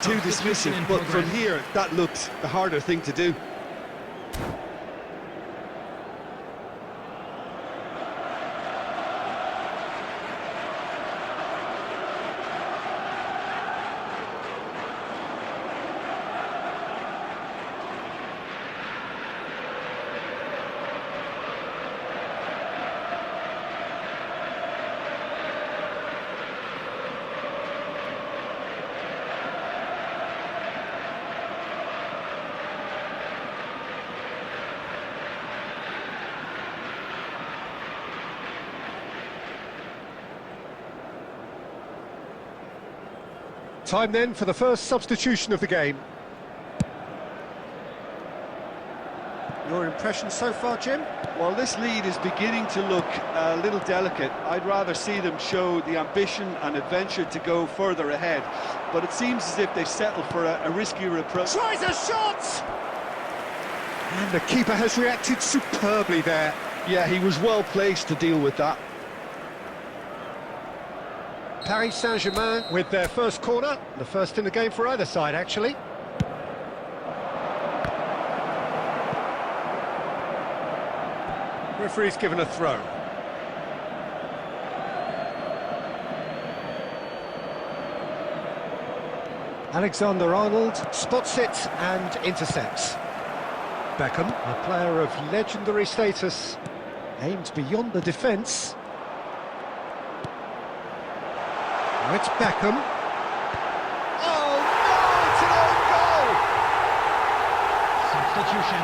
Too dismissive, but from here, that looked the harder thing to do. Time then for the first substitution of the game. Your impression so far, Jim? Well, this lead is beginning to look a little delicate. I'd rather see them show the ambition and adventure to go further ahead. But it seems as if they've settled for a riskier approach. Tries a shot! And the keeper has reacted superbly there. Yeah, he was well placed to deal with that. Paris Saint-Germain with their first corner, the first in the game for either side, actually. Referee's given a throw. Alexander-Arnold spots it and intercepts. Beckham, a player of legendary status, aims beyond the defence. Now it's Beckham. Oh no, it's an own goal! Substitution.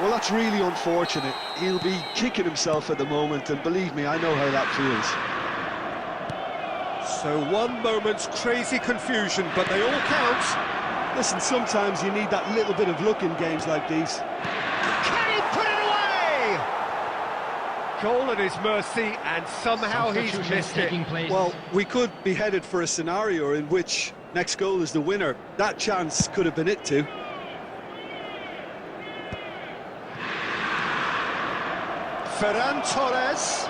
Well, that's really unfortunate. He'll be kicking himself at the moment, and believe me, I know how that feels. So one moment's crazy confusion, but they all count. Listen, sometimes you need that little bit of luck in games like these. Can he put it away? Goal at his mercy, and somehow he's missed it. Well, we could be headed for a scenario in which next goal is the winner. That chance could have been it too. Ferran Torres.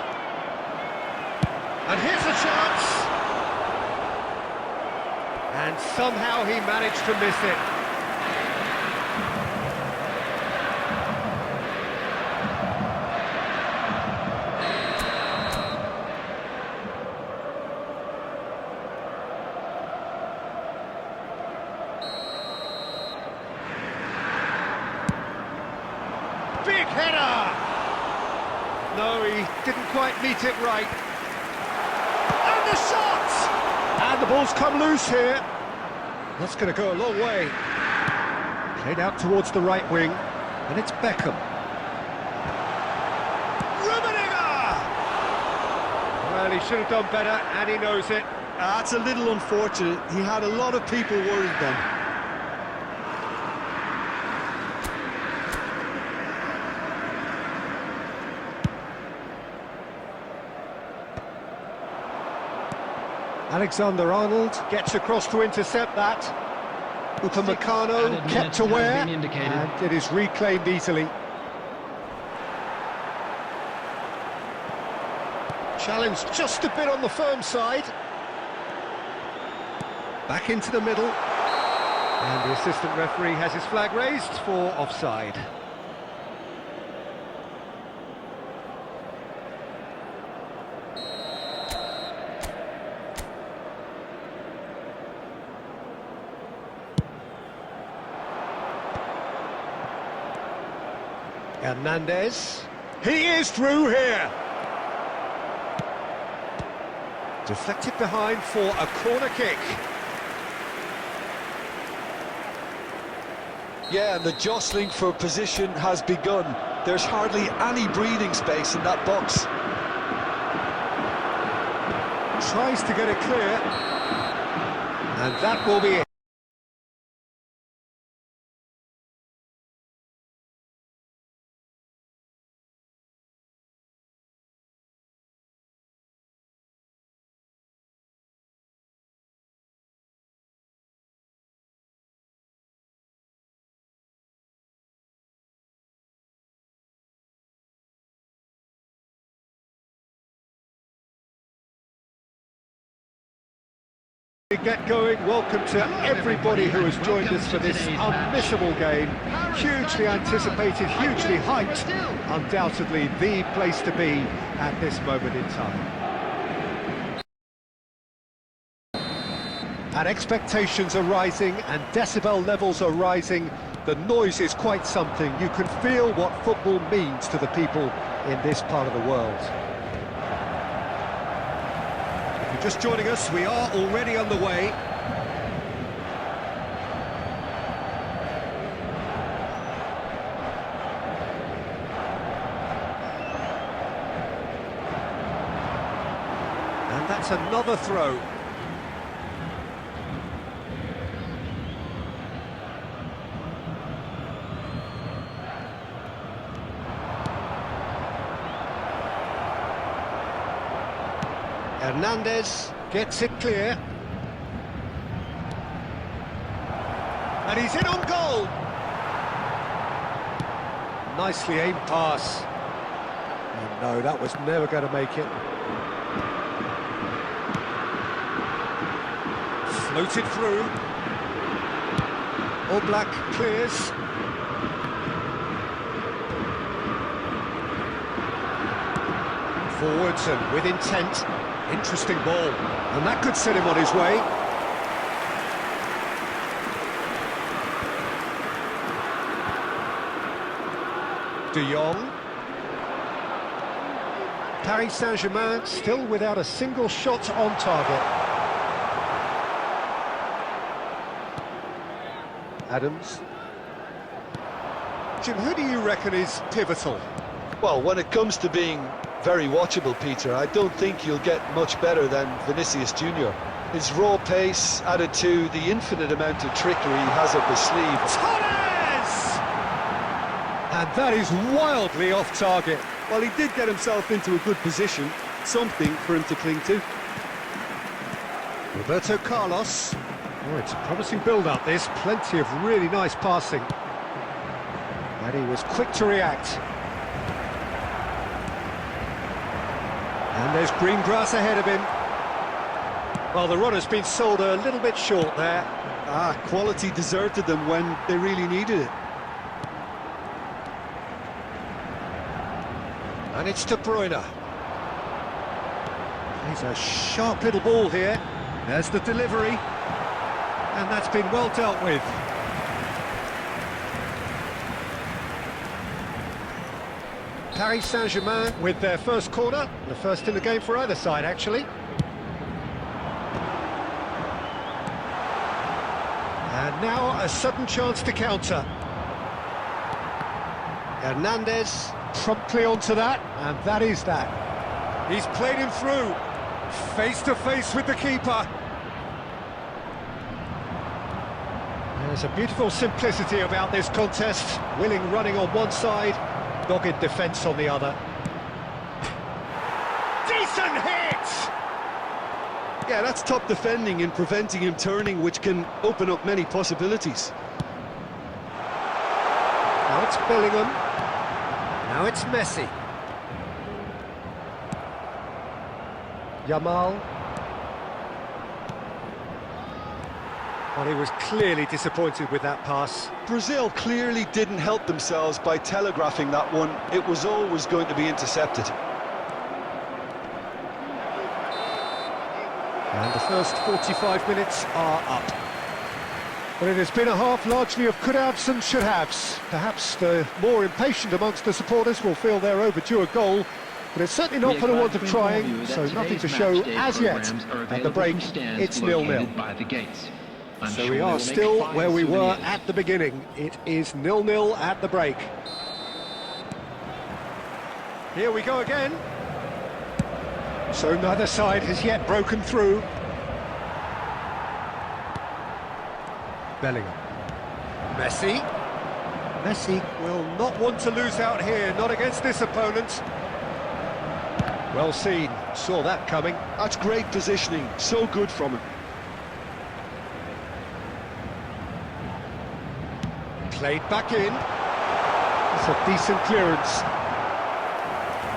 And here's a chance. And somehow he managed to miss it. Big header! No, he didn't quite meet it right. And the shot! And the ball's come loose here. That's going to go a long way. Played out towards the right wing, and it's Beckham. Rummenigge! Well, he should have done better, and he knows it. That's a little unfortunate. He had a lot of people worried then. Alexander-Arnold gets across to intercept that. Upamecano kept aware, and it is reclaimed easily. Challenge just a bit on the firm side. Back into the middle. And the assistant referee has his flag raised for offside. Hernandez. He is through here. Deflected behind for a corner kick. Yeah, and the jostling for position has begun. There's hardly any breathing space in that box. Tries to get it clear. And that will be it. Get going. Welcome to everybody who has joined us for this unmissable game. Hugely anticipated, hugely hyped. Undoubtedly the place to be at this moment in time. And expectations are rising and decibel levels are rising. The noise is quite something. You can feel what football means to the people in this part of the world. Just joining us, we are already on the way. And that's another throw. Hernandez gets it clear. And he's in on goal. Nicely aimed pass. And no, that was never going to make it. Floated through. All Black clears. Forwards and with intent. Interesting ball, and that could set him on his way. De Jong. Paris Saint-Germain still without a single shot on target. Adams. Jim, who do you reckon is pivotal? Well, when it comes to being very watchable, Peter, I don't think you'll get much better than Vinicius Junior. His raw pace added to the infinite amount of trickery he has up his sleeve. Torres! And that is wildly off target. Well, he did get himself into a good position, something for him to cling to. Roberto Carlos. Oh, it's a promising build-up, this. Plenty of really nice passing. And he was quick to react. And there's green grass ahead of him. Well, the run has been sold a little bit short there. Quality deserted them when they really needed it. And it's De Bruyne. He's a sharp little ball here. There's the delivery. And that's been well dealt with. Paris Saint-Germain with their first corner, the first in the game for either side, actually. And now a sudden chance to counter. Hernandez promptly onto that, and that is that. He's played him through, face to face with the keeper. There's a beautiful simplicity about this contest. Willing running on one side, dogged defence on the other. Decent hit! Yeah, that's top defending and preventing him turning, which can open up many possibilities. Now it's Bellingham. Now it's Messi. Yamal. Well, he was clearly disappointed with that pass. Brazil clearly didn't help themselves by telegraphing that one. It was always going to be intercepted. And the first 45 minutes are up. Well, it has been a half largely of could-haves and should-haves. Perhaps the more impatient amongst the supporters will feel they're overdue a goal, but it's certainly not for the want of trying, so nothing to show as yet. At the break, it's 0-0. So we are still where we were at the beginning. It is 0-0 at the break. Here we go again. So neither side has yet broken through. Bellingham. Messi. Messi will not want to lose out here, not against this opponent. Well seen, saw that coming. That's great positioning, so good from him. Played back in. It's a decent clearance.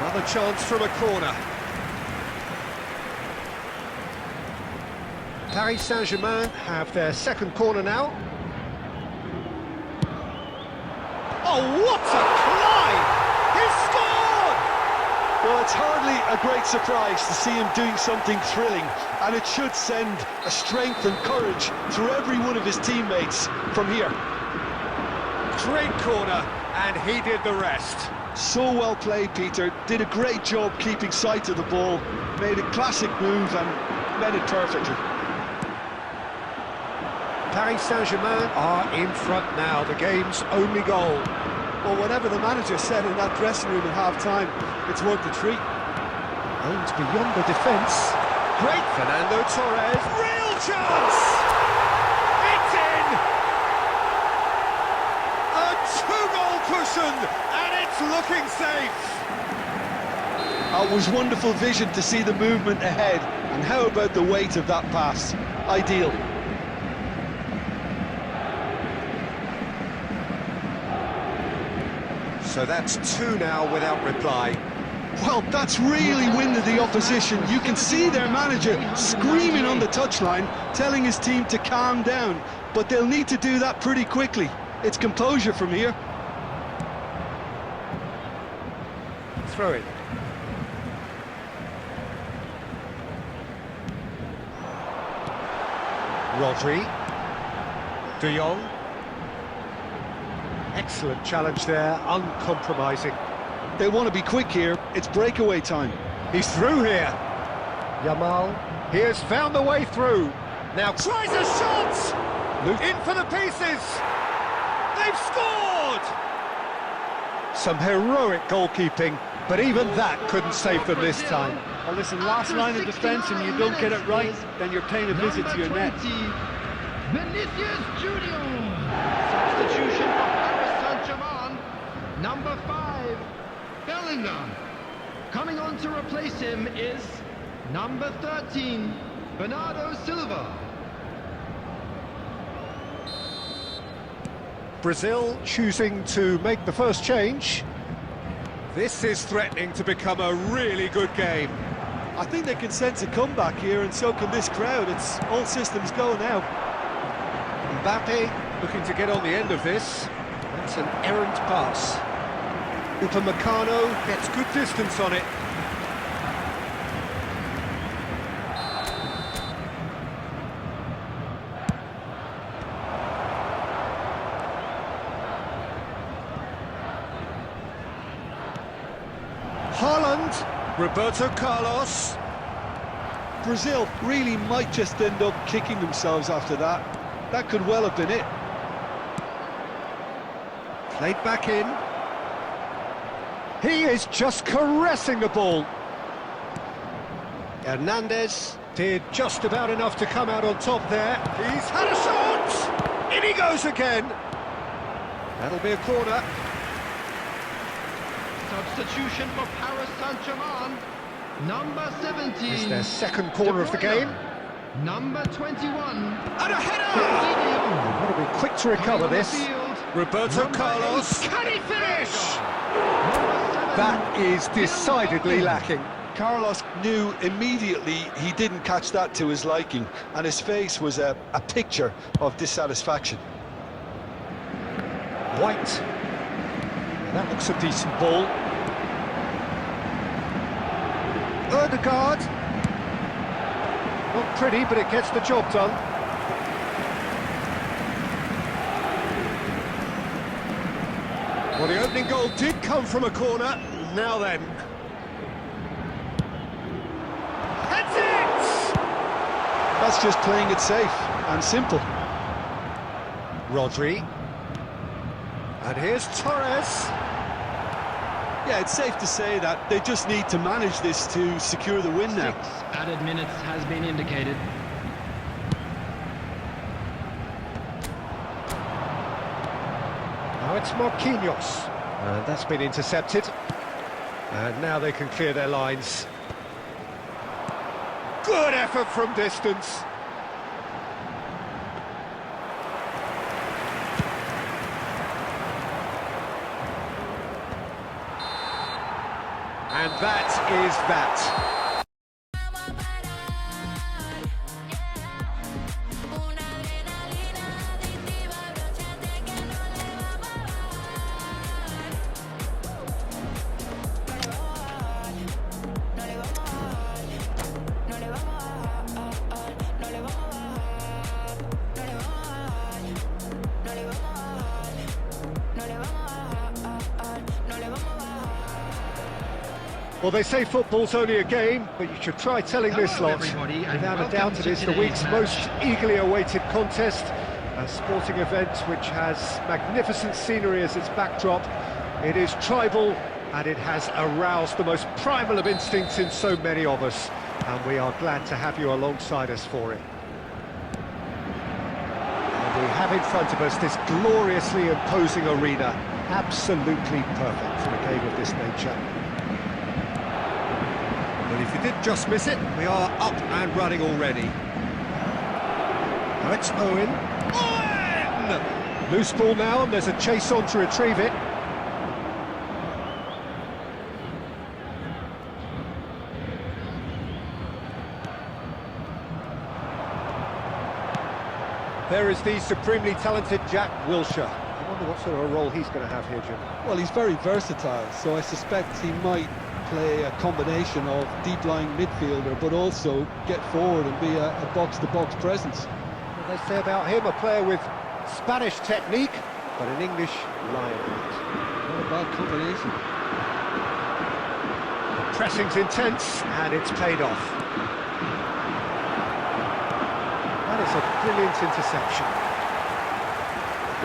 Another chance from a corner. Paris Saint-Germain have their second corner now. Oh, what a climb! He's scored! Well, it's hardly a great surprise to see him doing something thrilling, and it should send a strength and courage through every one of his teammates from here. Great corner, and he did the rest. So well played, Peter. Did a great job keeping sight of the ball, made a classic move and met it perfectly. Paris Saint-Germain are in front now, the game's only goal. Well, whatever the manager said in that dressing room at half-time, it's worth the treat. Aimed beyond the defence. Great Fernando Torres. Real chance! It's in! A two-goal cushion, and it's looking safe. It was wonderful vision to see the movement ahead, and how about the weight of that pass? Ideal. So that's two now without reply. Well, that's really winded the opposition. You can see their manager screaming on the touchline, telling his team to calm down, but they'll need to do that pretty quickly. It's composure from here. Throw it. Rodri. De Jong. Excellent challenge there, uncompromising. They want to be quick here. It's breakaway time. He's through here. Yamal. He has found the way through. Now tries a shot! In for the pieces! They've scored! Some heroic goalkeeping, but even that couldn't save them this time. Well, listen, last line of defence and you don't get it right, then you're paying a visit to your net. Vinicius Junior. Substitution for Paris Saint-Germain. Number 5, Bellingham. Coming on to replace him is number 13, Bernardo Silva. Brazil choosing to make the first change. This is threatening to become a really good game. I think they can sense a comeback here, and so can this crowd. It's all systems go now. Mbappe looking to get on the end of this. That's an errant pass. Upamecano gets good distance on it. Haaland, Roberto Carlos. Brazil really might just end up kicking themselves after that. That could well have been it. Played back in. He is just caressing the ball. Hernandez did just about enough to come out on top there. He's had a shot! In he goes again. That'll be a corner. Substitution for Paris Saint-Germain. Number 17. It's their second corner of the game. Number 21. And a header! Got to be quick to recover this. Roberto Carlos. Can he finish? That is decidedly lacking. Carlos knew immediately he didn't catch that to his liking, and his face was a picture of dissatisfaction. White. That looks a decent ball. Ødegaard. Not pretty, but it gets the job done. Well, the opening goal did come from a corner. Now then. That's it! That's just playing it safe and simple. Rodri. And here's Torres. Yeah, it's safe to say that they just need to manage this to secure the win now. 6 added minutes has been indicated. Now it's Marquinhos. And that's been intercepted. And now they can clear their lines. Good effort from distance. And that is that. Well, they say football's only a game, but you should try telling this Hello, lot. everybody, and Without a welcome doubt, to it is the today's week's match. most eagerly awaited contest. A sporting event which has magnificent scenery as its backdrop. It is tribal, and it has aroused the most primal of instincts in so many of us. And we are glad to have you alongside us for it. And we have in front of us this gloriously imposing arena. Absolutely perfect for a game of this nature. But if you did just miss it, we are up and running already. Now it's Owen. Owen! Loose ball now, and there's a chase on to retrieve it. There is the supremely talented Jack Wilshere. I wonder what sort of a role he's going to have here, Jim. Well, he's very versatile, so I suspect he might play a combination of deep-lying midfielder, but also get forward and be a box-to-box presence. What they say about him, a player with Spanish technique, but an English lion. Not a bad combination. The pressing's intense, and it's paid off. That is a brilliant interception.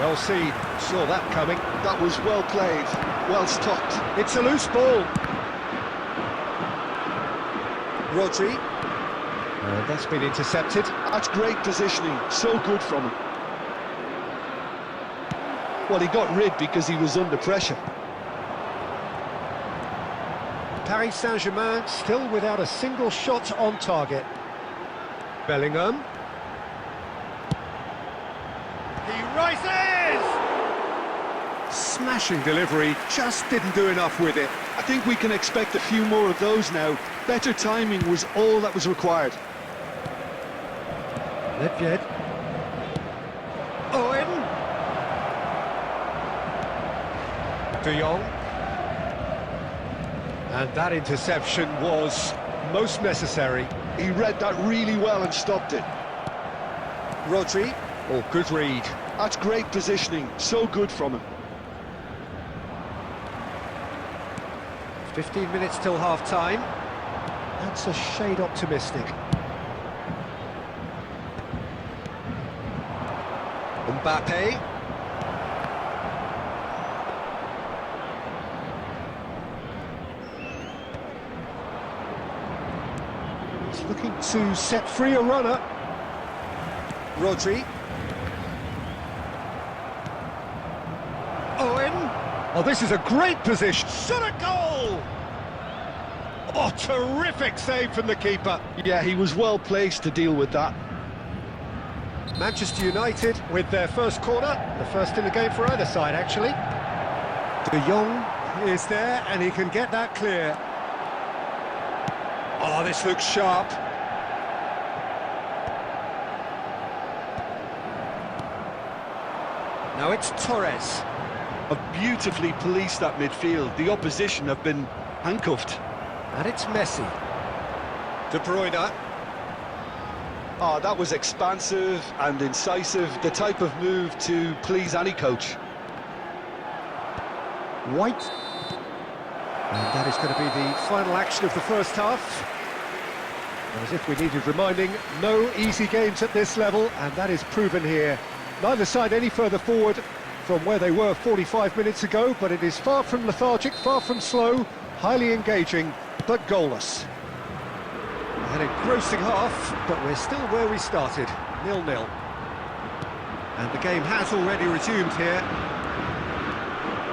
Well seen, saw that coming. That was well played, well stopped. It's a loose ball. Rodri. That's been intercepted. That's great positioning, so good from him. Well, he got rid because he was under pressure. Paris Saint-Germain still without a single shot on target. Bellingham. He rises! Smashing delivery, just didn't do enough with it. I think we can expect a few more of those now. Better timing was all that was required. Nedved. Owen. De Jong. And that interception was most necessary. He read that really well and stopped it. Rodri. Oh, good read. That's great positioning, so good from him. 15 minutes till half-time. That's a shade optimistic. Mbappe. He's looking to set free a runner. Rodri. Owen. Oh, this is a great position. Shot a goal! Oh, terrific save from the keeper. Yeah, he was well placed to deal with that. Manchester United with their first corner, the first in the game for either side, actually. De Jong is there, and he can get that clear. Oh, this looks sharp. Now it's Torres. Have beautifully policed that midfield. The opposition have been handcuffed. And it's Messi. De Bruyne. Oh, that was expansive and incisive, the type of move to please any coach. White. And that is going to be the final action of the first half. And as if we needed reminding, no easy games at this level, and that is proven here. Neither side any further forward from where they were 45 minutes ago, but it is far from lethargic, far from slow, highly engaging, but goalless. An engrossing half, but we're still where we started, 0-0. And the game has already resumed here.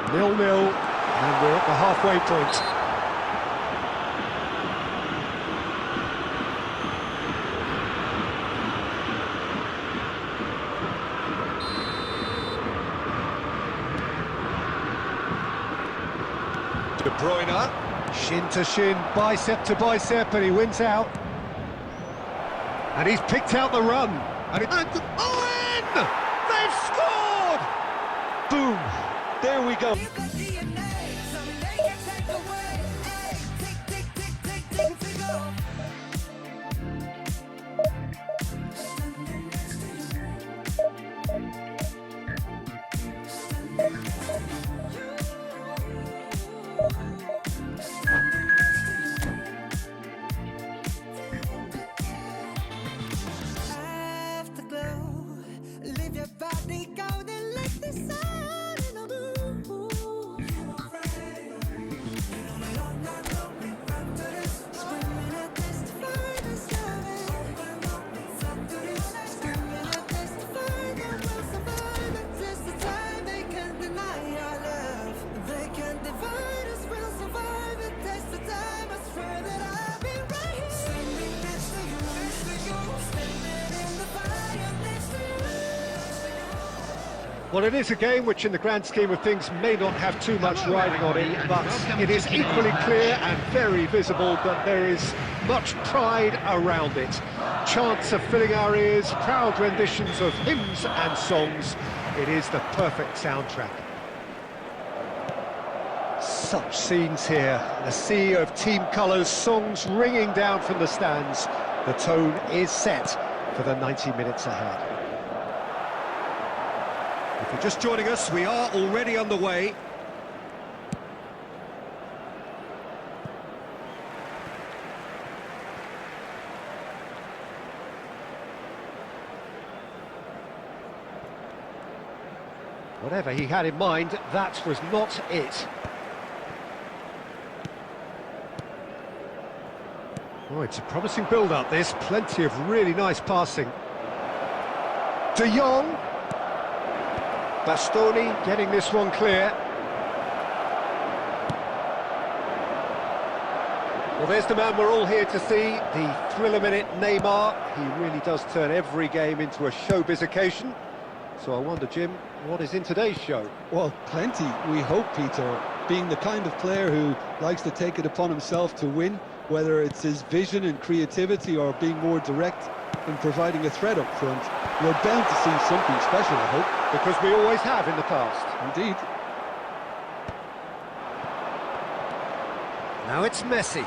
0-0, and we're at the halfway point. De Bruyne, shin to shin, bicep to bicep, and he wins out. And he's picked out the run. And Owen! They've scored! Boom! There we go. your body go, then let the sun in a blue. Screaming at this to find us loving. Screaming at this to find that we'll survive. It's the time they can't deny our love. They can't divide us, we'll survive. It takes the time, I swear that I'll be right here. Standing next to you, standing in the fire next to you. Well, it is a game which in the grand scheme of things may not have too much Hello, riding on it, everybody, but and welcome it to is today's equally match. clear and very visible that there is much pride around it. Chants are filling our ears, proud renditions of hymns and songs. It is the perfect soundtrack. Such scenes here, a sea of team colours, songs ringing down from the stands. The tone is set for the 90 minutes ahead. If you're just joining us, we are already underway. Whatever he had in mind, that was not it. Oh, it's a promising build-up, this. Plenty of really nice passing. De Jong. Bastoni getting this one clear. Well, there's the man we're all here to see, the thriller-minute Neymar. He really does turn every game into a showbiz occasion. So I wonder, Jim, what is in today's show? Well, plenty, we hope, Peter. Being the kind of player who likes to take it upon himself to win, whether it's his vision and creativity or being more direct in providing a threat up front, we're bound to see something special, I hope. Because we always have in the past. Indeed. Now it's Messi.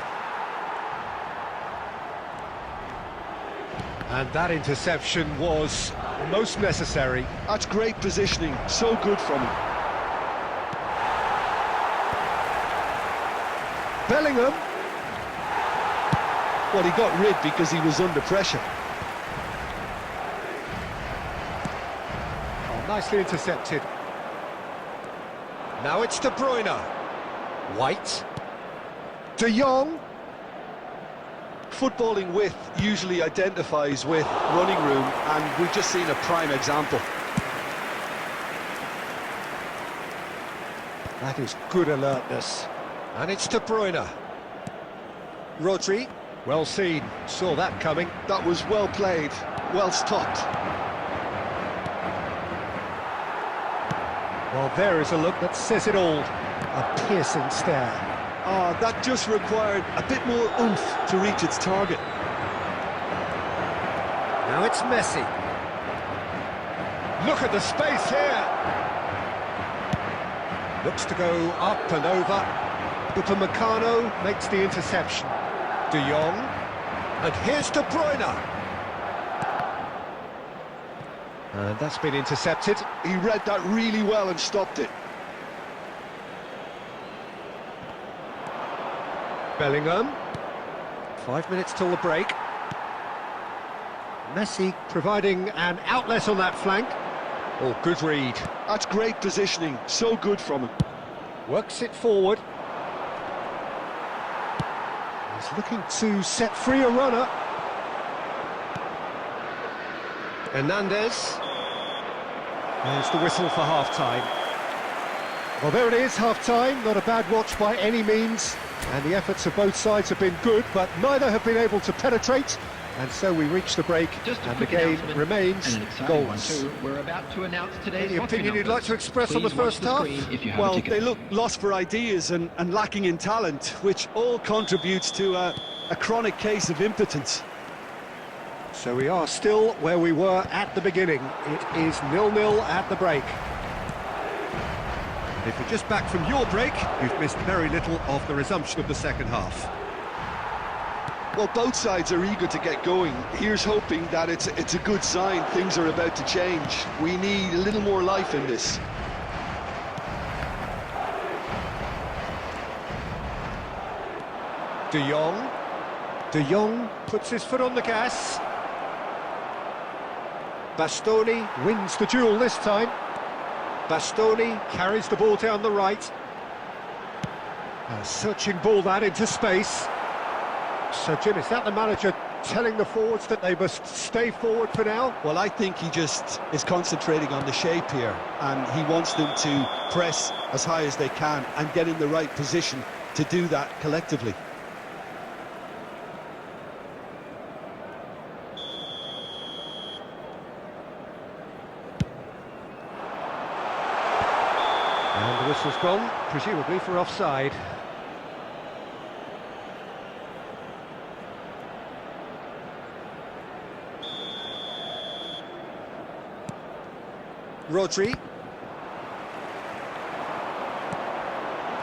And that interception was most necessary. That's great positioning, so good from him. Bellingham. Well, he got rid because he was under pressure. Oh, nicely intercepted. Now it's De Bruyne. White. De Jong. Footballing width usually identifies with running room, and we've just seen a prime example. That is good alertness. And it's De Bruyne. Rodri. Well seen. Saw that coming. That was well played, well stopped. Well, there is a look that says it all. A piercing stare. Ah, that just required a bit more oomph to reach its target. Now it's Messi. Look at the space here. Looks to go up and over. Upamecano makes the interception. De Jong. And here's De Bruyne. And that's been intercepted. He read that really well and stopped it. Bellingham. 5 minutes till the break. Messi providing an outlet on that flank. Oh, good read. That's great positioning, so good from him. Works it forward. He's looking to set free a runner. Hernandez. There's the whistle for half-time. Well, there it is, half-time. Not a bad watch by any means. And the efforts of both sides have been good, but neither have been able to penetrate. And so we reach the break, Just a and the quick game announcement, remains and an exciting one goals. too. We're about to announce today's Any watching opinion you'd numbers. like to express on the Please watch first half? screen if you have a Well, ticket. they look lost for ideas and lacking in talent, which all contributes to a chronic case of impotence. So we are still where we were at the beginning. It is 0-0 at the break. If you're just back from your break, you've missed very little of the resumption of the second half. Well, both sides are eager to get going. Here's hoping that it's a good sign things are about to change. We need a little more life in this. De Jong. De Jong puts his foot on the gas. Bastoni wins the duel this time. Bastoni carries the ball down the right. A searching ball that into space. So Jim, is that the manager telling the forwards that they must stay forward for now? Well, I think he just is concentrating on the shape here, and he wants them to press as high as they can and get in the right position to do that collectively. And the whistle's gone, presumably for offside. Rodri.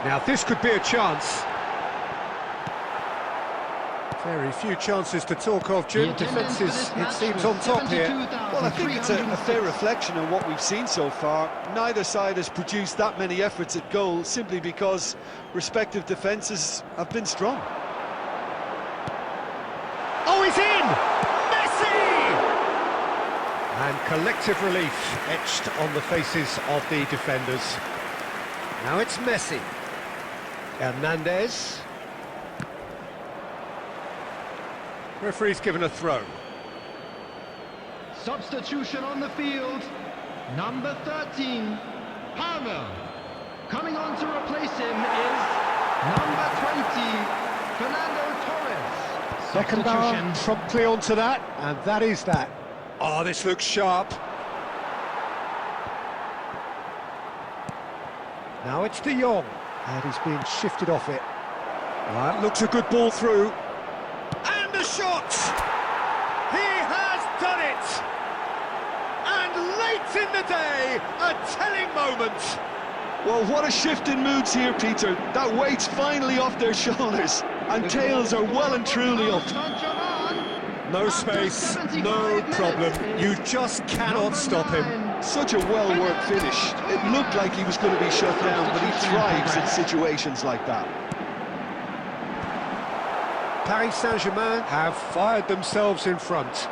Now this could be a chance. Very few chances to talk of, Jim. Defences, it seems, on top here. Well, I think it's a fair reflection on what we've seen so far. Neither side has produced that many efforts at goal simply because respective defences have been strong. Oh, he's in! Messi! And collective relief etched on the faces of the defenders. Now it's Messi. Hernandez. Referee's given a throw. Substitution on the field. Number 13, Palmer. Coming on to replace him is number 20, Fernando Torres. Beckenbauer promptly onto that, and that is that. Oh, this looks sharp. Now it's De Jong, and he's being shifted off it. That looks a good ball through. And a shot! He has done it! And late in the day, a telling moment. Well, what a shift in moods here, Peter. That weight's finally off their shoulders, and tails are well and truly up. No space, no problem. You just cannot stop him. Such a well-worked finish. It looked like he was going to be shut down, but he thrives in situations like that. Paris Saint-Germain have fired themselves in front.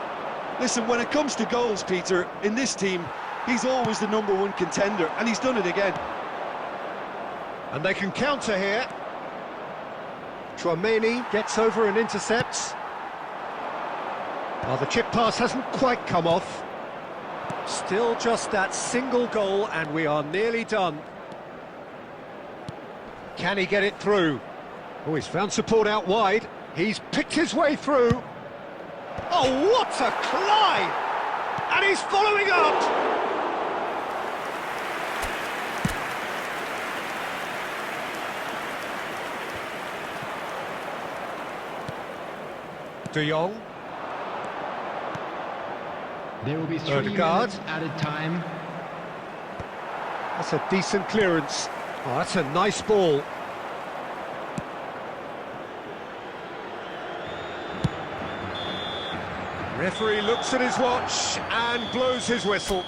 Listen, when it comes to goals, Peter, in this team, he's always the #1 contender, and he's done it again. And they can counter here. Tchouaméni gets over and intercepts. Well, the chip pass hasn't quite come off. Still just that single goal, and we are nearly done. Can he get it through? Oh, he's found support out wide. He's picked his way through. Oh, what a climb! And he's following up! De Jong. There will be 3 Odegaard. minutes added time. That's a decent clearance. Oh, that's a nice ball. Referee looks at his watch and blows his whistle.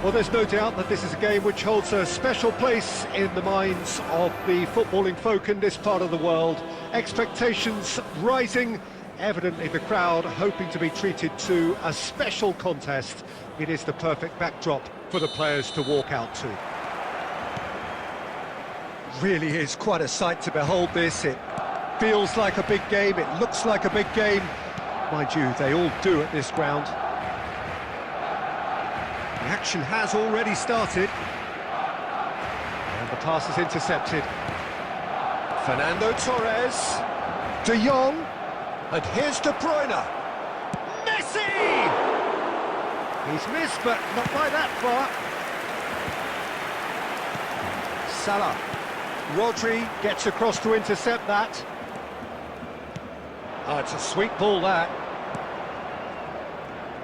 Well, there's no doubt that this is a game which holds a special place in the minds of the footballing folk in this part of the world. Expectations rising, evidently the crowd hoping to be treated to a special contest. It is the perfect backdrop for the players to walk out to. Really is quite a sight to behold this. It feels like a big game, it looks like a big game. Mind you, they all do at this ground. The action has already started. And the pass is intercepted. Fernando Torres. De Jong. And here's De Bruyne. Messi! He's missed, but not by that far. Salah. Rodri gets across to intercept that. Oh, it's a sweet ball, that.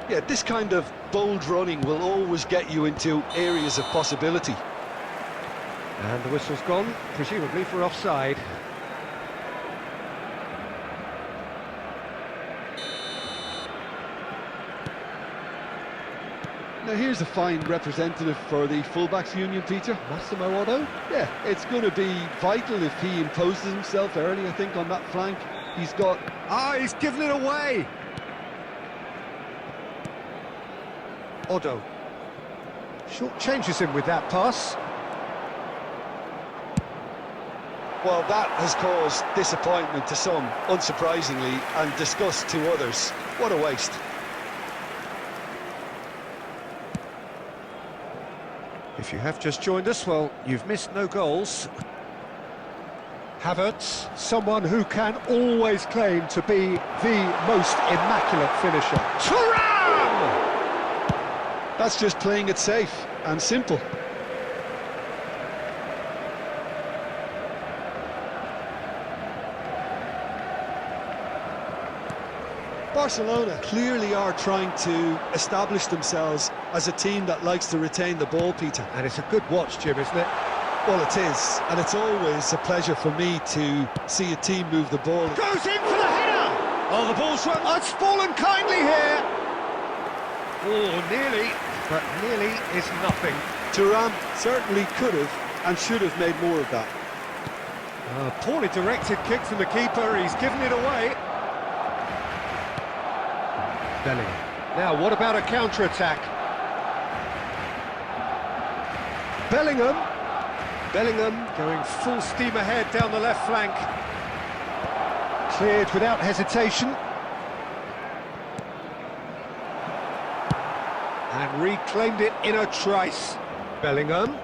Yeah, this kind of bold running will always get you into areas of possibility. And the whistle's gone, presumably for offside. Now here's a fine representative for the fullbacks union, Peter. Massimo Otto? Yeah, it's going to be vital if he imposes himself early, I think, on that flank. He's got... Ah, he's given it away! Otto. Short changes him with that pass. Well, that has caused disappointment to some, unsurprisingly, and disgust to others. What a waste. If you have just joined us, well, you've missed no goals. Havertz, someone who can always claim to be the most immaculate finisher. Thuram! That's just playing it safe and simple. Barcelona clearly are trying to establish themselves as a team that likes to retain the ball, Peter. And it's a good watch, Jim, isn't it? Well, it is, and it's always a pleasure for me to see a team move the ball. Goes in for the header! Oh, the ball's run. Oh, it's fallen kindly here! Oh, nearly, but nearly is nothing. Thuram certainly could have and should have made more of that. Poorly directed kick from the keeper, he's given it away. Bellingham. Now, what about a counter-attack? Bellingham. Bellingham going full steam ahead down the left flank. Cleared without hesitation. And reclaimed it in a trice. Bellingham.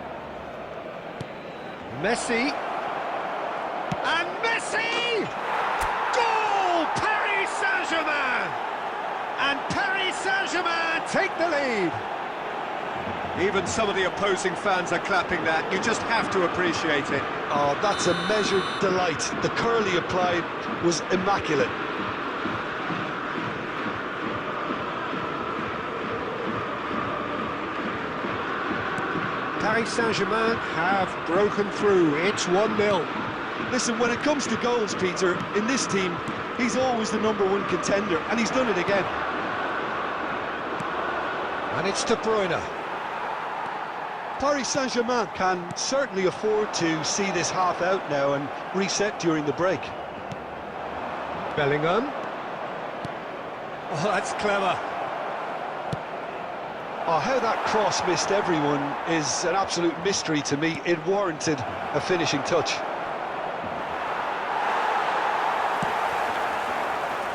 Messi. And Messi! Goal! Paris Saint-Germain! And Paris Saint-Germain take the lead. Even some of the opposing fans are clapping that. You just have to appreciate it. Oh, that's a measured delight. The curl he applied was immaculate. Paris Saint-Germain have broken through. It's 1-0. Listen, when it comes to goals, Peter, in this team, he's always the #1 contender, and he's done it again. And it's De Bruyne. Paris Saint-Germain can certainly afford to see this half out now and reset during the break. Bellingham. Oh, that's clever. Oh, how that cross missed everyone is an absolute mystery to me. It warranted a finishing touch.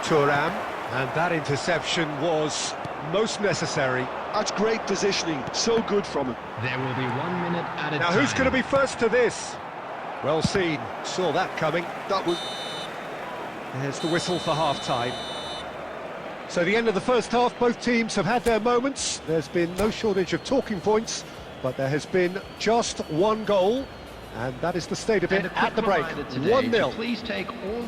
Thuram. And that interception was most necessary. That's great positioning, so good from him. There will be 1 minute at a Now, time. who's going to be first to this? Well seen. Saw that coming. That was... There's the whistle for half-time. So the end of the first half, both teams have had their moments. There's been no shortage of talking points, but there has been just one goal, and that is the state of it at the break. 1-0. Please take all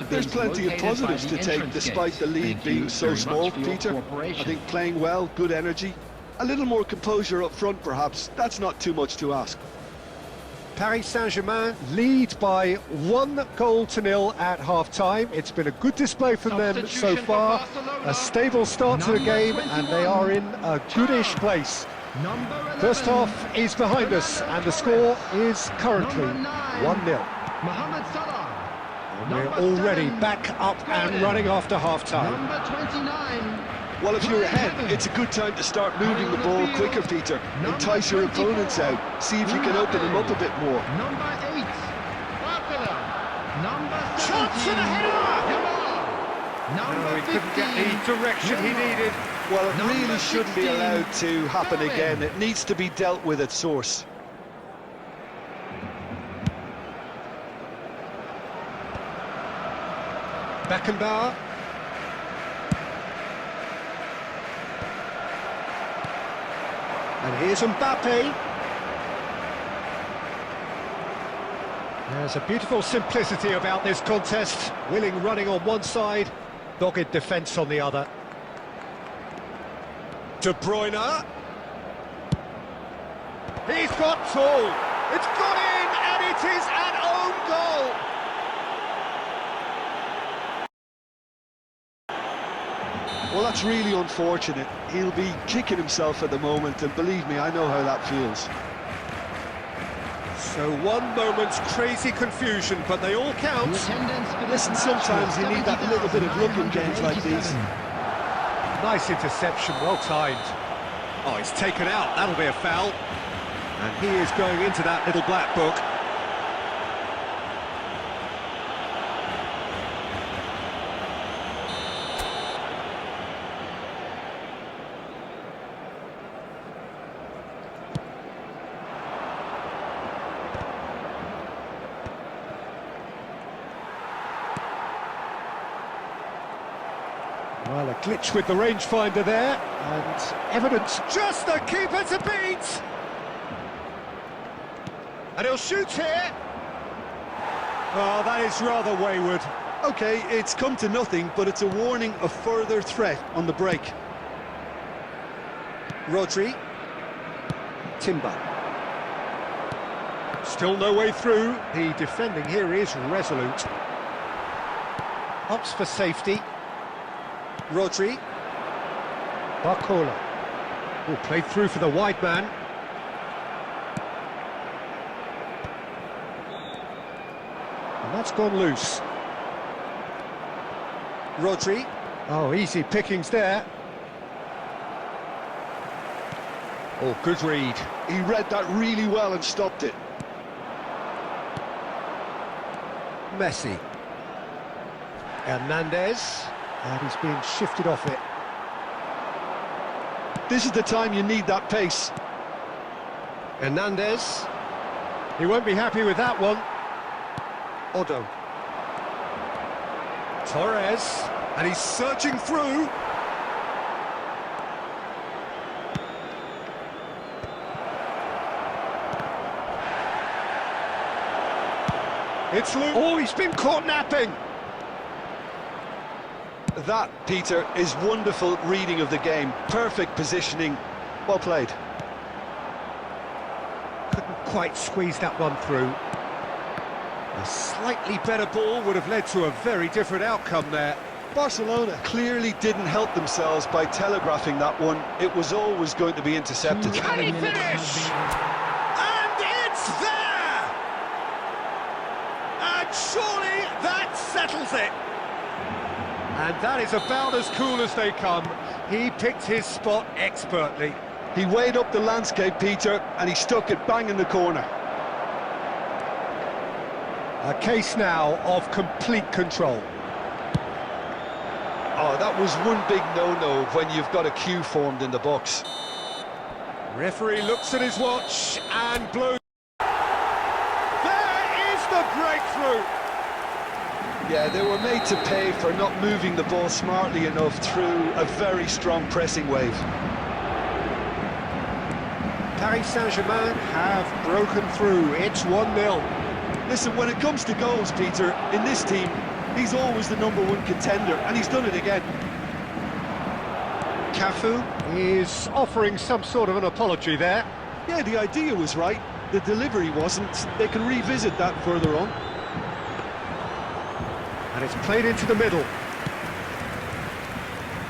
There's plenty of positives to take despite the lead being so small, Peter. I think playing well, good energy, a little more composure up front perhaps, that's not too much to ask. Paris Saint-Germain lead by 1-0 at half-time. It's been a good display from them so far. A stable start to the game, and they are in a goodish place Number 11. First half is behind us, and the score is currently Number 9. 1-0. Mohamed Salah. We're Number already 7. back up and Gordon. running after half-time. Number 29. Well, if you're Ryan ahead, Heaven. it's a good time to start moving the on the ball field, quicker, Peter. number Entice your 24, opponents out. See if you can open them up a bit more. Number 8. Barcola. Number 17. Chance and a header! Yamal. Number No, he 15. couldn't get the direction he needed. Well, it Number really shouldn't be 16, allowed to happen Sterling. again. It needs to be dealt with at source. Beckenbauer. And here's Mbappe. There's a beautiful simplicity about this contest. Willing running on one side, dogged defence on the other. De Bruyne. He's got tall. It's gone in, and it is an own goal. Well, that's really unfortunate. He'll be kicking himself at the moment, and believe me, I know how that feels. So one moment's crazy confusion, but they all count. The attendance for this Listen, match sometimes was you need that little bit of luck in games like these. 70,987. Nice interception, well timed. Oh, it's taken out, that'll be a foul. And he is going into that little black book. Well, a glitch with the rangefinder there, and evidence just the keeper to beat! And he'll shoot here! Oh, that is rather wayward. Okay, it's come to nothing, but it's a warning of further threat on the break. Rodri. Timber. Still no way through. The defending here is resolute. Opts for safety. Rodri. Barcola. Oh, played through for the wide man. And that's gone loose. Rodri. Oh, easy pickings there. Oh, good read. He read that really well and stopped it. Messi. Hernandez. And he's being shifted off it. This is the time you need that pace. Hernandez. He won't be happy with that one. Odo. Torres. And he's searching through. It's Luke. Oh, he's been caught napping. That, Peter, is wonderful reading of the game. Perfect positioning. Well played. Couldn't quite squeeze that one through. A slightly better ball would have led to a very different outcome there. Barcelona clearly didn't help themselves by telegraphing that one. It was always going to be intercepted. Can he finish? And it's there! And surely that settles it. And that is about as cool as they come. He picked his spot expertly. He weighed up the landscape, Peter, and he stuck it bang in the corner. A case now of complete control. Oh, that was one big no-no when you've got a queue formed in the box. Referee looks at his watch and blows. There is the breakthrough. Yeah, they were made to pay for not moving the ball smartly enough through a very strong pressing wave. Paris Saint-Germain have broken through. It's 1-0. Listen, when it comes to goals, Peter, in this team, he's always the #1 contender, and he's done it again. Cafu is offering some sort of an apology there. Yeah, the idea was right. The delivery wasn't. They can revisit that further on. And it's played into the middle.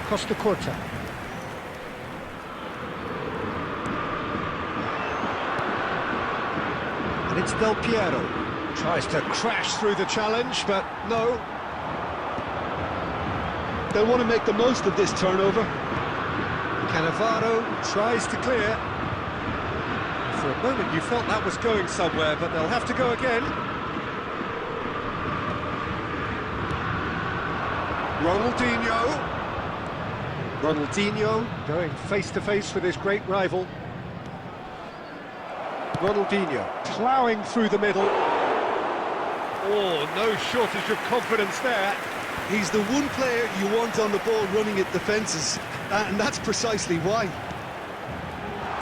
Costa Curta. it's Del Piero. Tries to crash through the challenge, but no. They'll want to make the most of this turnover. Cannavaro tries to clear. For a moment you felt that was going somewhere, but they'll have to go again. Ronaldinho going face-to-face with his great rival. Ronaldinho ploughing through the middle. Oh, no shortage of confidence there. He's the one player you want on the ball running at defences, and that's precisely why.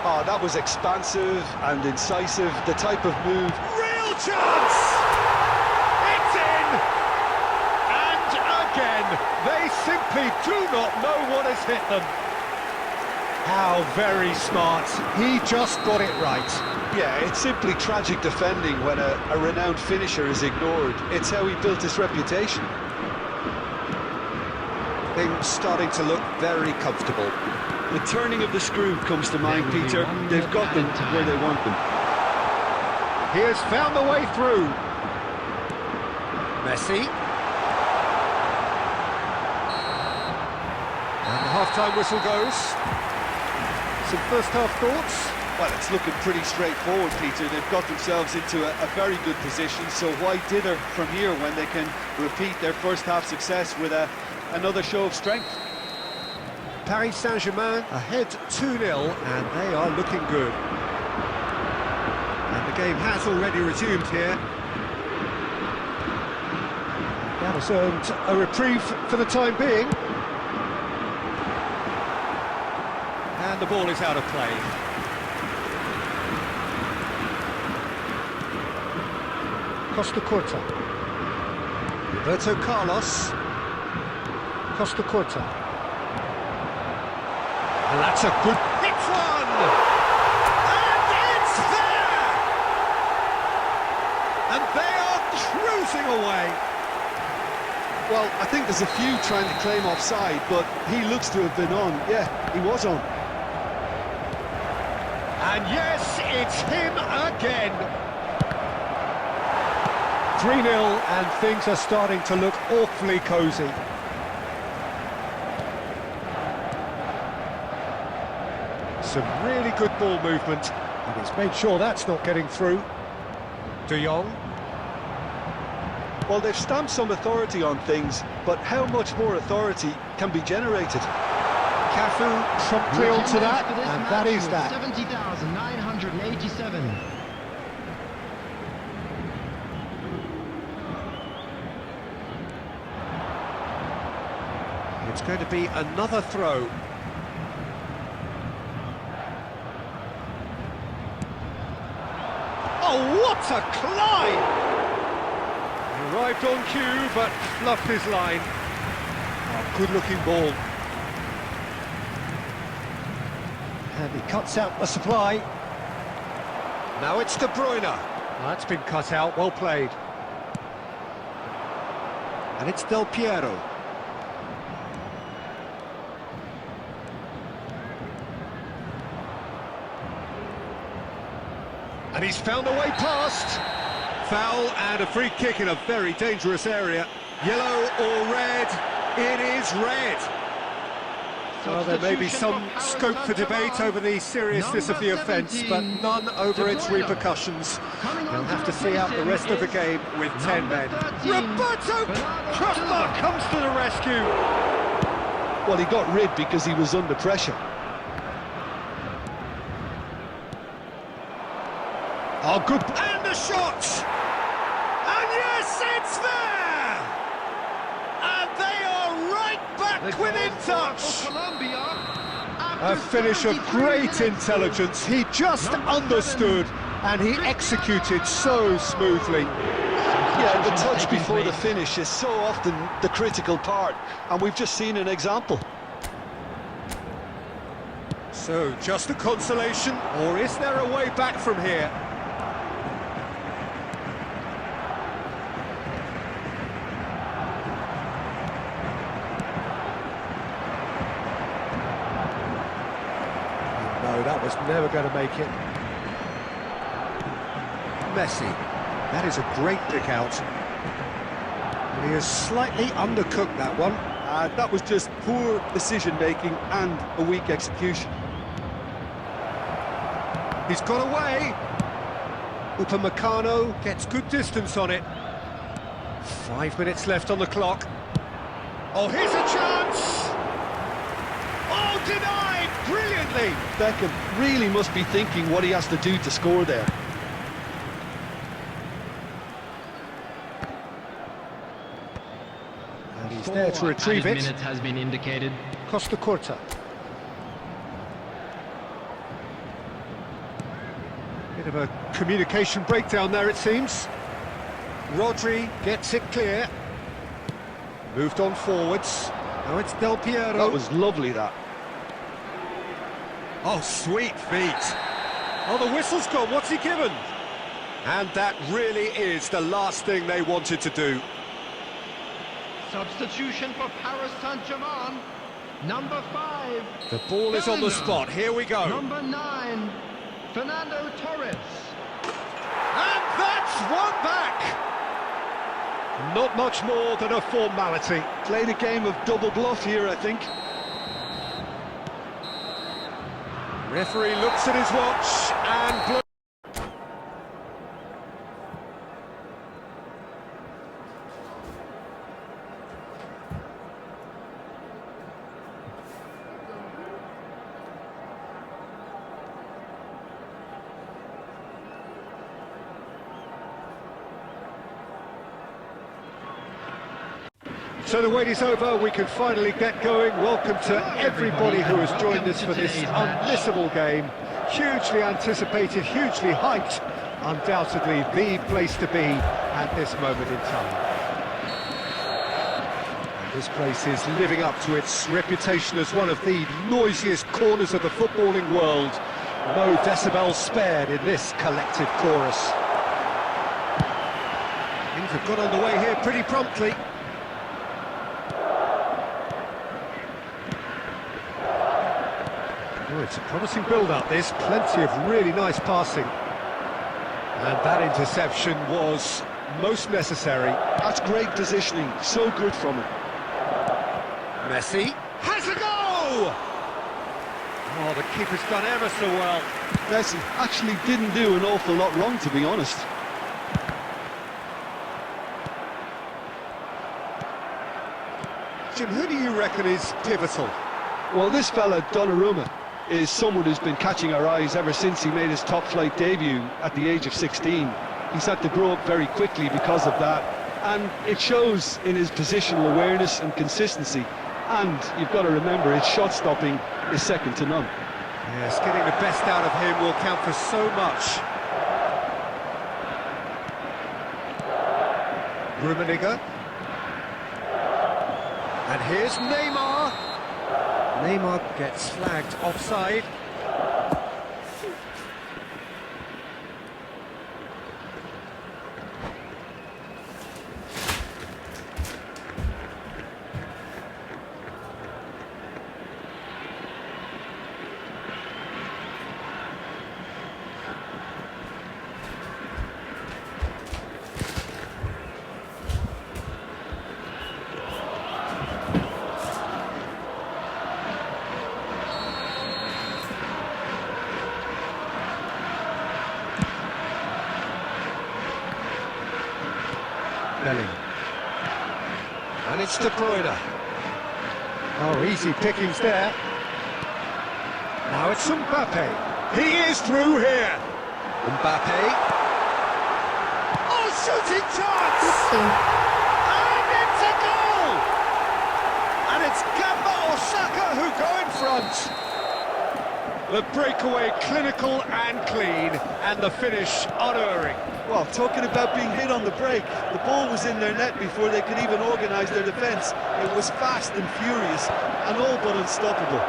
Oh, that was expansive and incisive, the type of move. Real chance! It's in! And again, they simply do not know what has hit them. How very smart. He just got it right. Yeah, it's simply tragic defending when a renowned finisher is ignored. It's how he built his reputation. Things starting to look very comfortable. The turning of the screw comes to mind, Peter. They've got them where they want them. He has found the way through. Messi. And the half-time whistle goes. Some first-half thoughts? Well, it's looking pretty straightforward, Peter. They've got themselves into a very good position, so why dither from here when they can repeat their first-half success with another show of strength? Paris Saint-Germain ahead 2-0, and they are looking good. And the game has already resumed here. That has earned a reprieve for the time being. And the ball is out of play. Costa Curta. Roberto Carlos. Costa Curta. And that's a good hit one! And it's there! And they are cruising away. Well, I think there's a few trying to claim offside, but he looks to have been on. Yeah, he was on. And yes, it's him again. 3-0, and things are starting to look awfully cosy. Some really good ball movement, and he's made sure that's not getting through. De Jong. Well, they've stamped some authority on things, but how much more authority can be generated? Cafu promptly onto that, and that is that. 70,987. It's going to be another throw. Oh, what a climb! He arrived on cue, but fluffed his line. Oh, good-looking ball. And he cuts out the supply. Now it's De Bruyne. That's been cut out, well played. And it's Del Piero. And he's found a way past. Foul and a free kick in a very dangerous area. Yellow or red? It is red. Well, there may be some scope for debate over the seriousness of the offence, but none over its repercussions. They'll have to see out the rest of the game with 10 men. Roberto Crossbar comes to the rescue. Well, he got rid because he was under pressure. Oh, good. And the shot! And yes, it's there! And they are right back within touch! A finish of great intelligence. He just understood, and he executed so smoothly. Yeah, the touch before the finish is so often the critical part, and we've just seen an example. So, just a consolation, or is there a way back from here? No, that was never going to make it. Messi. That is a great pick out. And he has slightly undercooked that one. That was just poor decision-making and a weak execution. He's got away. Upamecano gets good distance on it. 5 minutes left on the clock. Oh, here's a chance! Oh, denied brilliantly! Beckham really must be thinking what he has to do to score there. And he's there to retrieve it. Minute has been indicated. Costa Curta. Bit of a communication breakdown there, it seems. Rodri gets it clear. Moved on forwards. Now it's Del Piero. That was lovely, that. Oh, sweet feet. Oh, the whistle's gone. What's he given? And that really is the last thing they wanted to do. Substitution for Paris Saint-Germain. Number 5. The ball is on the spot. Here we go. Number 9. Fernando Torres. And that's one back. Not much more than a formality. Played a game of double bluff here, I think. Referee looks at his watch and blows. So the wait is over, we can finally get going. Welcome to everybody who has joined us for this unmissable game. Hugely anticipated, hugely hyped. Undoubtedly the place to be at this moment in time. And this place is living up to its reputation as one of the noisiest corners of the footballing world. No decibels spared in this collective chorus. Things have got underway here pretty promptly. Oh, it's a promising build-up, this. Plenty of really nice passing. And that interception was most necessary. That's great positioning, so good from him. Messi has a goal! Oh, the keeper's done ever so well. Messi actually didn't do an awful lot wrong, to be honest. Jim, who do you reckon is pivotal? Well, this fella, Donnarumma, is someone who's been catching our eyes ever since he made his top-flight debut at the age of 16. He's had to grow up very quickly because of that, and it shows in his positional awareness and consistency. And you've got to remember, his shot-stopping is second to none. Yes, getting the best out of him will count for so much. Rummenigge. And here's Neymar. Neymar gets flagged offside. And it's De Bruyne. Oh, easy pickings there. Now it's Mbappe. He is through here. Mbappe. Oh, shooting chance! And it's a goal! And it's Gamba Osaka who go in front. The breakaway clinical and clean, and the finish unerring. Well, talking about being hit on the break, the ball was in their net before they could even organise their defence. It was fast and furious, and all but unstoppable.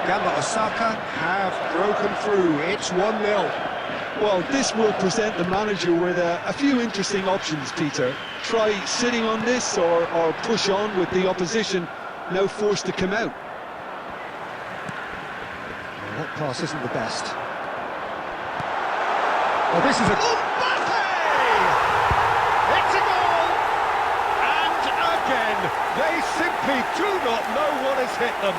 Gamba Osaka have broken through. It's 1-0. Well, this will present the manager with a few interesting options, Peter. Try sitting on this or push on with the opposition now forced to come out. That pass isn't the best. Oh, this is a... Mbappe! It's a goal! And again, they simply do not know what has hit them.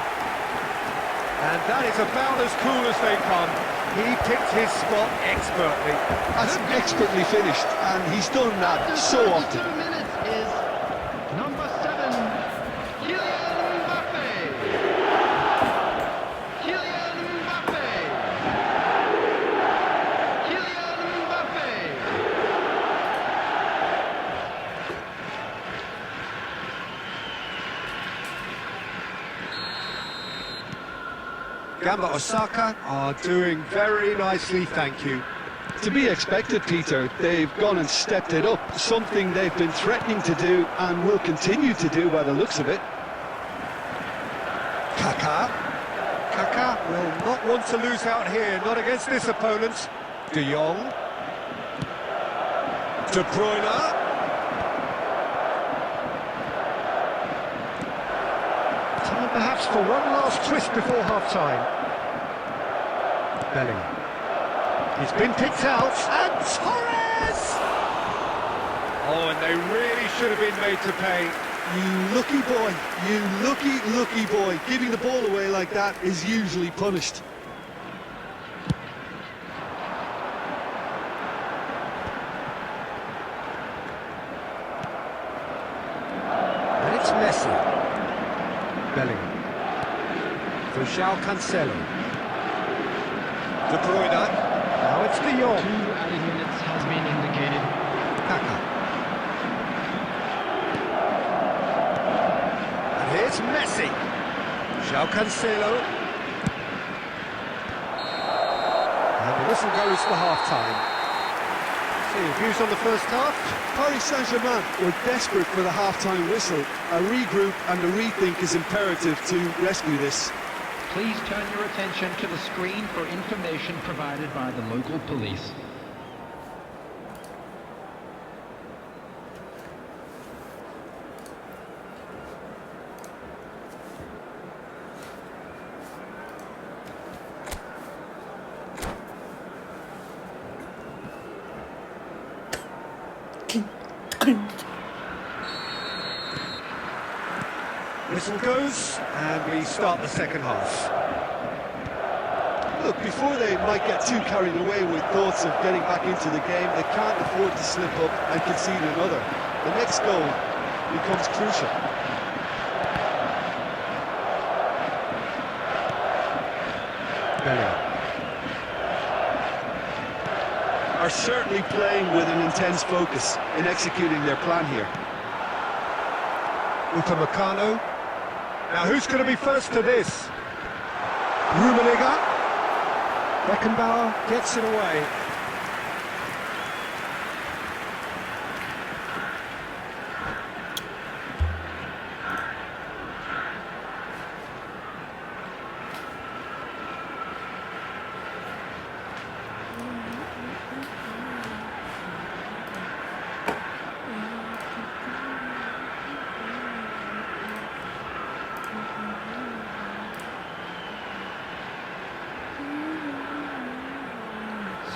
And that is about as cool as they come. He picked his spot expertly. That's expertly finished, and he's done that After so 32 often. minutes is number 7, Kylian Mbappe. Kylian Mbappe. Kylian Mbappe. Gamba Osaka are doing very nicely, thank you. To be expected, Peter. They've gone and stepped it up, something they've been threatening to do and will continue to do by the looks of it. Kaká. Kaká will not want to lose out here, not against this opponent. De Jong. De Bruyne. Time perhaps for one last twist before half-time. Bellingham. He's been picked out, and Torres! Oh, and they really should have been made to pay. You lucky boy, you lucky boy. Giving the ball away like that is usually punished. And it's Messi. Bellingham. For João Cancelo. De Bruyne. Now it's De Jong. 2 added minutes has been indicated. Kaká. And here's Messi. João Cancelo. And the whistle goes for half-time. See your views on the first half? Paris Saint-Germain were desperate for the half-time whistle. A regroup and a rethink is imperative to rescue this. Please turn your attention to the screen for information provided by the local police. Whistle goes, and we start the second half. Look, before they might get too carried away with thoughts of getting back into the game, they can't afford to slip up and concede another. The next goal becomes crucial. Bellingham. Are certainly playing with an intense focus in executing their plan here. Upamecano. Now who's going to be first to this? Rummenigge. Beckenbauer gets it away.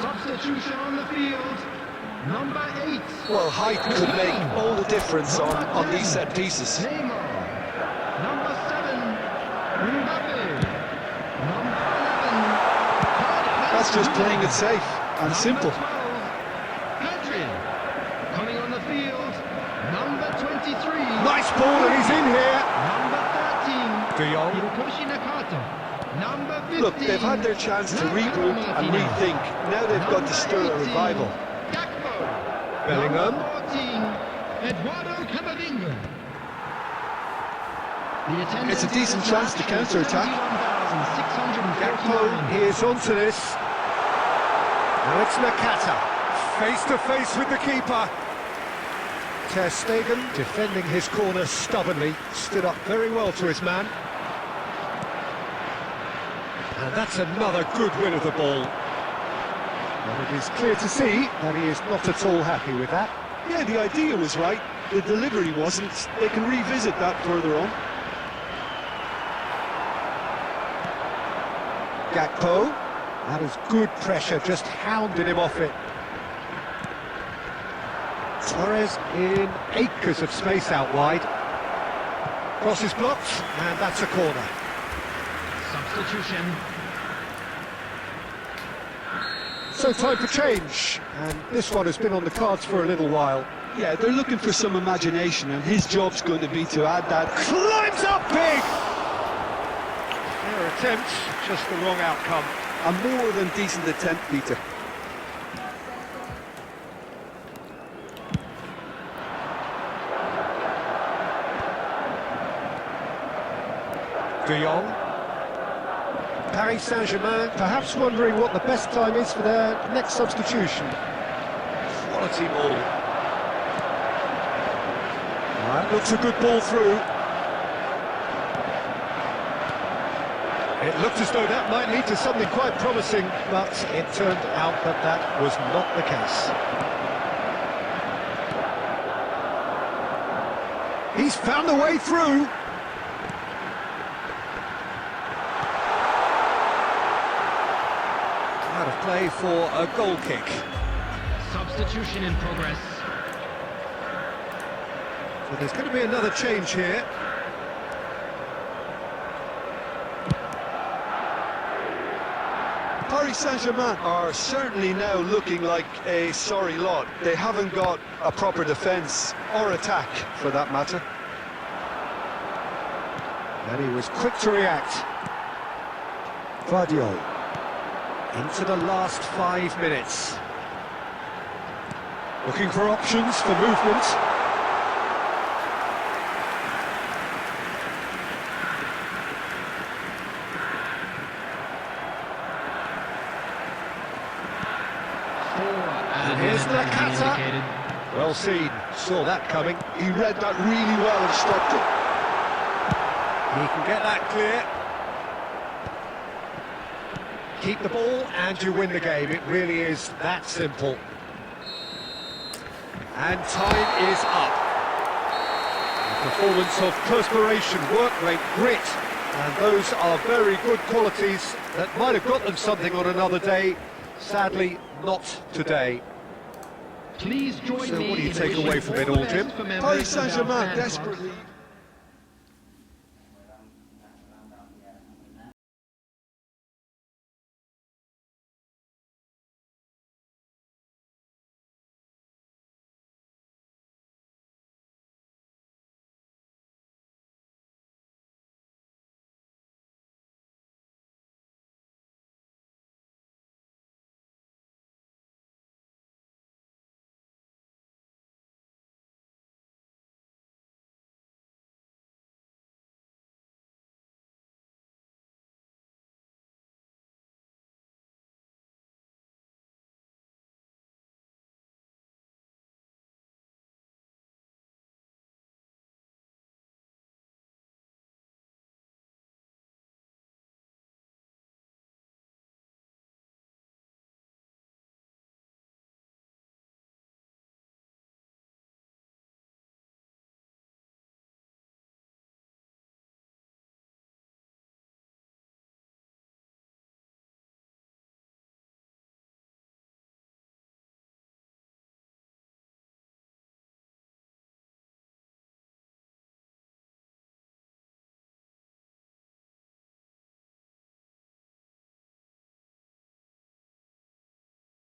Substitution on the field. Number 8. Well, height could make all the difference on these set pieces. Neymar. Number 7. Mbappe. Number 11. That's just playing it safe and simple. Number 12. Pedri. Coming on the field. Number 23. Nice ball, and he's in here. Number 13. De Jong. Hiroshi Nakata. Number 15. Look, they've had their chance to regroup and rethink. Now they've got to stir a revival. Gakpo. Bellingham. Number 14. Eduardo Camavinga. The attendance It's a decent is chance to counter-attack. 71,649. Gakpo, he is onto this. Now it's Nakata, face to face with the keeper. Ter Stegen, defending his corner stubbornly, stood up very well to his man. And that's another good win of the ball. And it is clear to see that he is not at all happy with that. Yeah, the idea was right. The delivery wasn't. They can revisit that further on. Gakpo, that is good pressure, just hounded him off it. Torres in acres of space out wide. Cross is blocked, and that's a corner. Substitution. So time for change, and this one has been on the cards for a little while. Yeah, they're looking for some imagination, and his job's going to be to add that. Climbs up big! Their attempt, just the wrong outcome. A more than decent attempt, Peter. De Jong. Paris Saint-Germain perhaps wondering what the best time is for their next substitution. Quality ball. That looks a good ball through. It looked as though that might lead to something quite promising, but it turned out that that was not the case. He's found a way through. Out of play for a goal kick. Substitution in progress. So there's going to be another change here. Paris Saint-Germain are certainly now looking like a sorry lot. They haven't got a proper defence or attack, for that matter. And he was quick to react. Guardiola. Into the last 5 minutes. Looking for options for movement. And here's Nakata. Well seen, saw that coming. He read that really well and stopped it. He can get that clear. Keep the ball and you win the game. It really is that simple. And time is up. A performance of perspiration, work rate, grit. And those are very good qualities that might have got them something on another day. Sadly, not today. Please join So me what do you in take wishing away from it all all, the Jim? best for members Paris of our Saint-Germain fan desperately... club.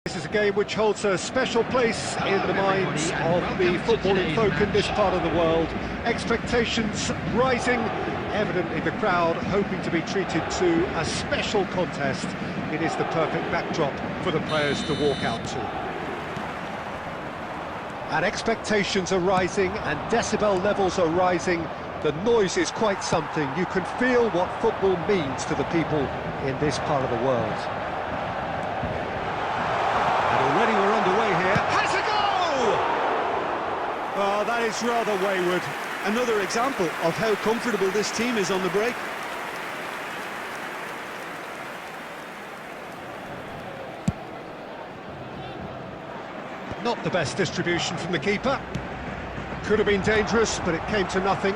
This is a game which holds a special place in the minds of the footballing folk in this part of the world. Expectations rising, evidently the crowd hoping to be treated to a special contest. It is the perfect backdrop for the players to walk out to. And expectations are rising and decibel levels are rising. The noise is quite something. You can feel what football means to the people in this part of the world. Already we're underway here. Has a goal! Oh, that is rather wayward. Another example of how comfortable this team is on the break. Not the best distribution from the keeper. Could have been dangerous, but it came to nothing.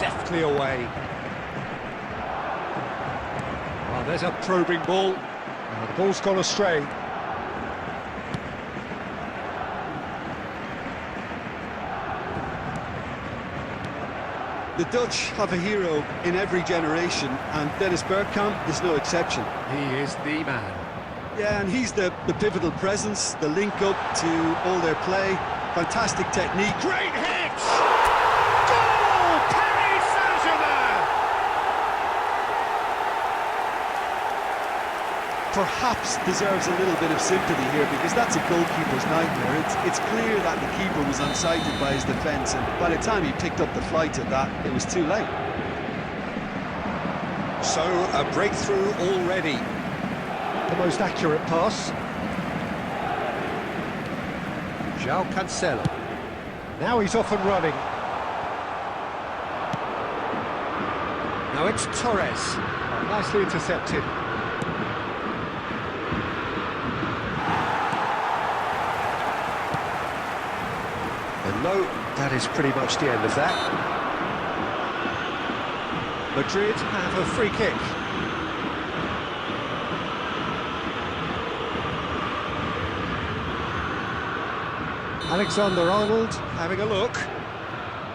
Deftly away. Oh, there's a probing ball. Oh, the ball's gone astray. The Dutch have a hero in every generation, and Dennis Bergkamp is no exception. He is the man. Yeah, and he's the pivotal presence, the link-up to all their play. Fantastic technique. Great hit! Goal! Paris Saint-Germain! Perhaps deserves a little bit of sympathy here, because that's a goalkeeper's nightmare. It's clear that the keeper was unsighted by his defence, and by the time he picked up the flight of that, it was too late. So, a breakthrough already. The most accurate pass. João Cancelo. Now he's off and running. Now it's Torres. Nicely intercepted. And no, that is pretty much the end of that. Madrid have a free kick. Alexander-Arnold having a look.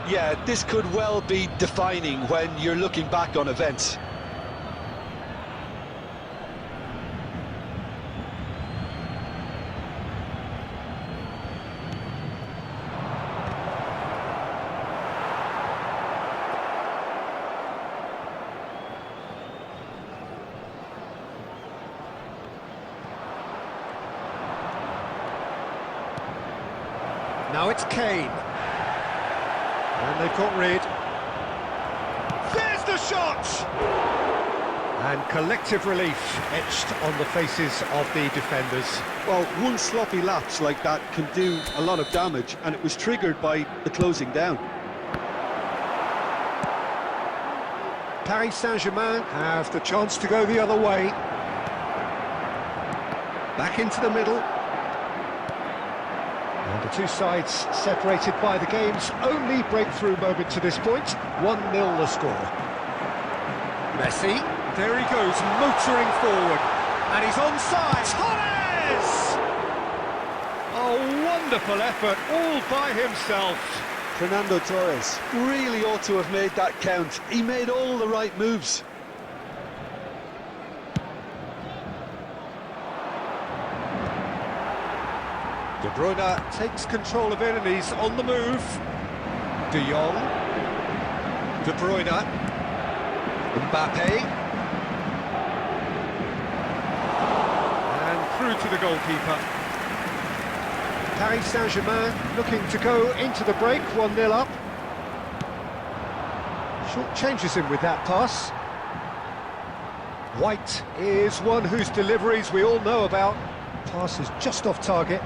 Yeah, this could well be defining when you're looking back on events. Now it's Kane. And they've got rid. There's the shot! And collective relief etched on the faces of the defenders. Well, one sloppy lapse like that can do a lot of damage, and it was triggered by the closing down. Paris Saint-Germain have the chance to go the other way. Back into the middle. And the two sides separated by the game's only breakthrough moment to this point. 1-0 the score. Messi, there he goes, motoring forward. And he's onside. Torres! A wonderful effort, all by himself. Fernando Torres really ought to have made that count. He made all the right moves. De Bruyne takes control of it and he's on the move. De Jong. De Bruyne. Mbappe. And through to the goalkeeper. Paris Saint-Germain looking to go into the break, 1-0 up. Short changes him with that pass. White is one whose deliveries we all know about. Pass is just off target.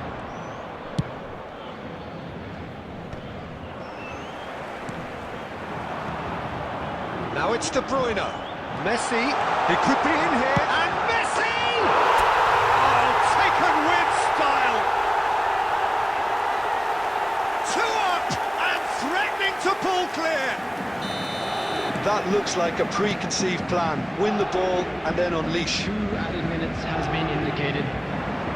Now it's De Bruyne. Messi, he could be in here, and Messi! Oh, taken with style! Two up, and threatening to pull clear! That looks like a preconceived plan. Win the ball and then unleash. 2 added minutes has been indicated.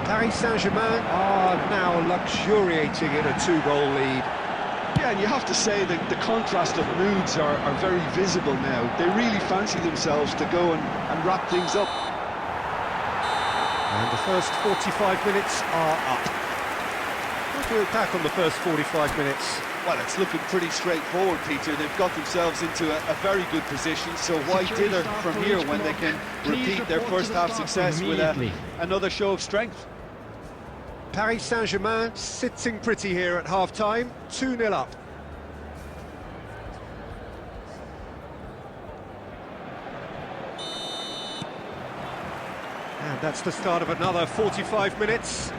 Paris Saint-Germain are now luxuriating in a 2-goal lead. Yeah, and you have to say that the contrast of moods are very visible now. They really fancy themselves to go and wrap things up. And the first 45 minutes are up. What do we look back on the first 45 minutes? Well, it's looking pretty straightforward, Peter. They've got themselves into a very good position, so why dither from here when they can repeat their first half success with another show of strength? Paris Saint-Germain sitting pretty here at half-time, 2-0 up. And that's the start of another 45 minutes.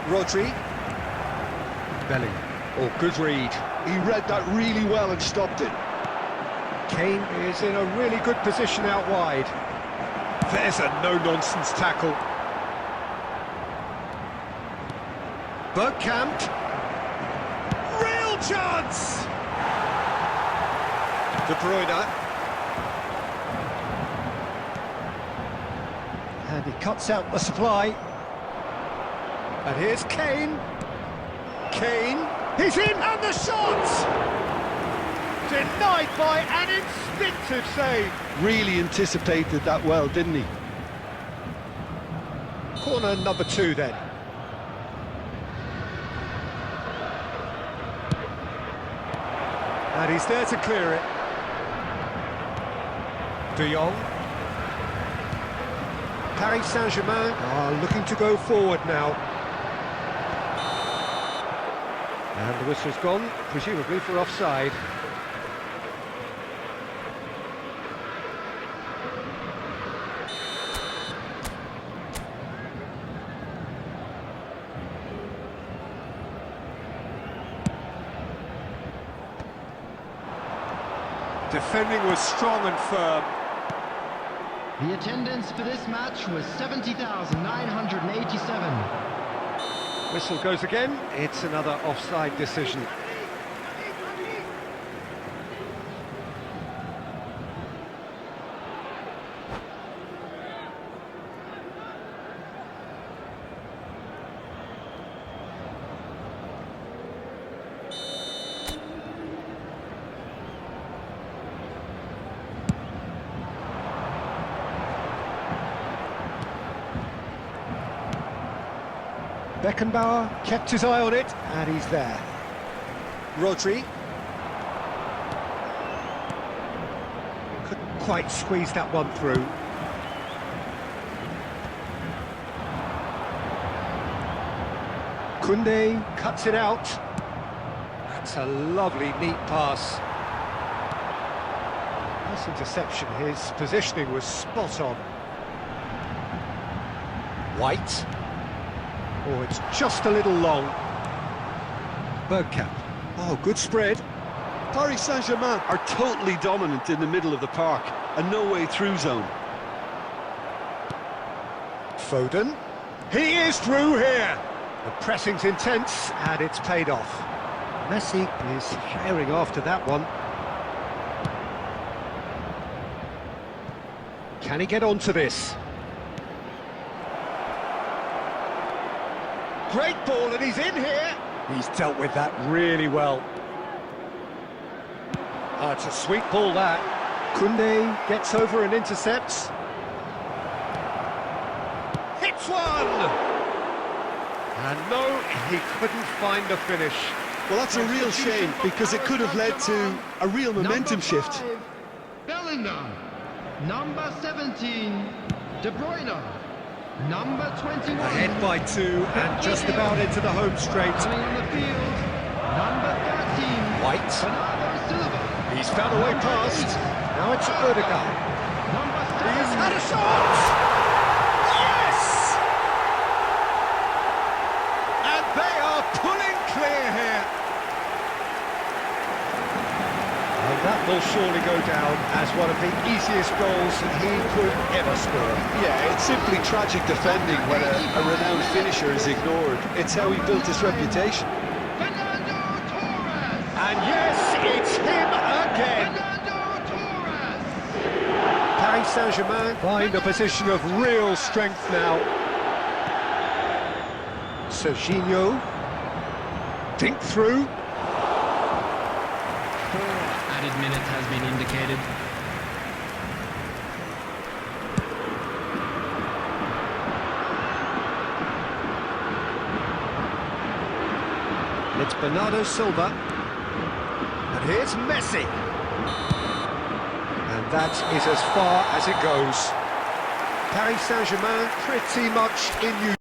Rodri. Belly. Oh, good read. He read that really well and stopped it. Kane is in a really good position out wide. There's a no-nonsense tackle. Bergkamp. Real chance! De Bruyne. And he cuts out the supply. And here's Kane. Kane. He's in, and the shot! Denied by an instinctive save. Really anticipated that well, didn't he? Corner number 2 then. And he's there to clear it. De Jong. Paris Saint-Germain are looking to go forward now. And the whistle's gone, presumably for offside. Defending was strong and firm. The attendance for this match was 70,987. Whistle goes again. It's another offside decision. Beckenbauer kept his eye on it, and he's there. Rodri. Couldn't quite squeeze that one through. Koundé cuts it out. That's a lovely, neat pass. Nice interception. His positioning was spot on. White. Oh, it's just a little long. Bergkamp. Oh, good spread. Paris Saint-Germain are totally dominant in the middle of the park, a no-way-through zone. Foden. He is through here. The pressing's intense, and it's paid off. Messi is firing after that one. Can he get onto this? Great ball, and he's in here. He's dealt with that really well. Oh, it's a sweet ball, that. Koundé gets over and intercepts. Hits one! And no, he couldn't find the finish. Well, that's a real shame, because it could have led to a real momentum shift. 5, Bellingham. Number 17, De Bruyne. Number 21. Ahead by 2 and just about into the home straight. Coming on the field, number 13. White. Bernardo Silva. He's found a way past. Now it's Odegaard. Number 7. He's had a shot! Yes! And they are pulling clear here. And that will surely go down as one of the easiest goals he could ever score. Yeah, it's simply tragic defending when a renowned finisher is ignored. It's how he built his reputation. Fernando Torres. And yes, it's him again. Fernando Torres. Paris Saint-Germain find a position of real strength now. Serginho. Dink through. Added minute has been indicated. It's Bernardo Silva. And here's Messi. And that is as far as it goes. Paris Saint-Germain pretty much in